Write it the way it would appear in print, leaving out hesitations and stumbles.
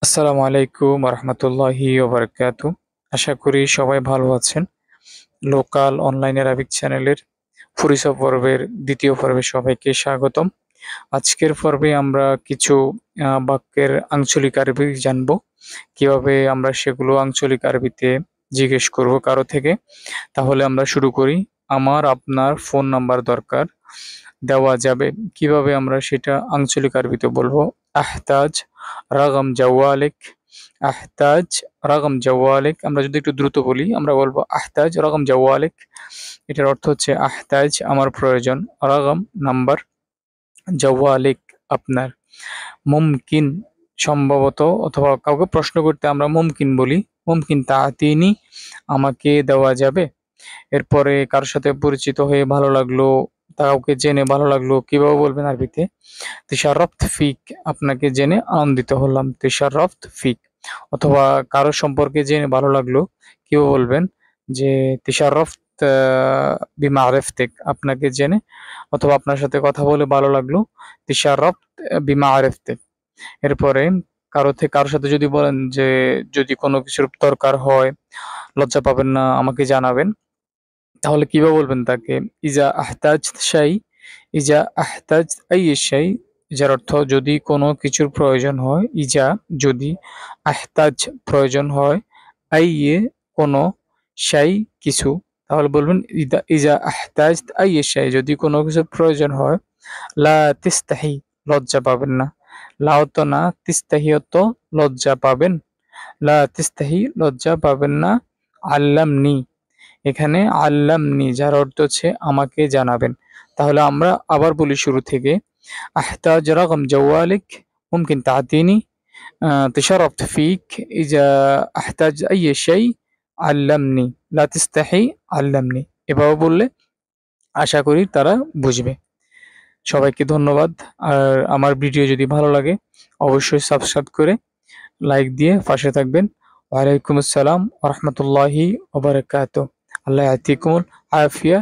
আসসালামু আলাইকুম রহমতুল্লাহি ওবরকাতু। আশা করি সবাই ভালো আছেন। লোকাল অনলাইন অ্যারাবিক চ্যানেলের পরিচয় পর্বের দ্বিতীয় পর্বে সবাইকে স্বাগতম। আজকের পর্বে আমরা কিছু বাক্যের আঞ্চলিক আরবি জানবো। কিভাবে আমরা সেগুলো আঞ্চলিক আরবিতে জিজ্ঞেস করব কারো থেকে। তাহলে আমরা শুরু করি। আমার আপনার ফোন নাম্বার দরকার, দেওয়া যাবে। কিভাবে আমরা সেটা আঞ্চলিক আরবিতে বলবো? আহতাজ রাগম জাওয়ালিক। আহতাজ রাগম জাওয়ালিক। আমরা যদি একটু দ্রুত বলি আমরা বলবো আহতাজ রাগম জাওয়ালিক। এটার অর্থ হচ্ছে আহতাজ আমার প্রয়োজন, রাগম নাম্বার, জাওয়ালিক আপনার। মুমকিন সম্ভবত, অথবা কাউকে প্রশ্ন করতে আমরা মুমকিন বলি। মুমকিন তাআতিনি আমাকে দেওয়া যাবে। এরপরে কারোর সাথে পরিচিত হয়ে ভালো লাগলো, কাউকে জেনে ভালো লাগলো, কিভাবে বলবেন আরবিতে? তিশারফত ফিক, আপনাকে জেনে আনন্দিত হলাম। তিশারফত ফিক। অথবা কারো সম্পর্কে জেনে ভালো লাগলো, কিভাবে বলবেন? যে তিশারফত বিমারিফতিক, আপনাকে জেনে অথবা আপনার সাথে কথা বলে ভালো লাগলো। তিশারফত বিমারিফতিক। এরপরে কারোর সাথে যদি বলেন যে যদি কোনো কিছুর দরকার হয়, লজ্জা পাবেন না, আমাকে জানাবেন। তাহলে কিভাবে বলবেন তাকে? ইজা আহতাজ শাই, ইজা আহতাজ আই শাই। যার অর্থ যদি কোনো কিছুর প্রয়োজন হয়, ইজা যদি, আহতাজ প্রয়োজন হয়, আইয়ে কোনো, শাই কিছু। তাহলে বলবেন ইজা আহতাজ আই শাই, যদি কোনো কিছুর প্রয়োজন হয়। লা তিস্তাহি, লজ্জা পাবেন না। লাও তো না, তিস্তাহিও তো লজ্জা পাবেন। লা তিস্তাহি, লজ্জা পাবেন না। আল্লামনি, এখানে আল্লামনি যার অর্থ হচ্ছে আমাকে জানাবেন। তাহলে আমরা আবার বলি শুরু থেকে। আহতাজ রকম জওয়ালিক, মুমকিন তাতিনি, تشرفت فيك إذا أحتاج أي شيء علمني لا تستحي علمني। এভাবে বললে আশা করি তারা বুঝবে। সবাইকে ধন্যবাদ। আর আমার ভিডিও যদি ভালো লাগে অবশ্যই সাবস্ক্রাইব করে লাইক দিয়ে পাশে থাকবেন। ওয়ালাইকুম আসসালাম ওয়া রাহমাতুল্লাহি ওয়া বারাকাতুহু। আল্লাহ ইয়াতিকুমুল আফিয়া।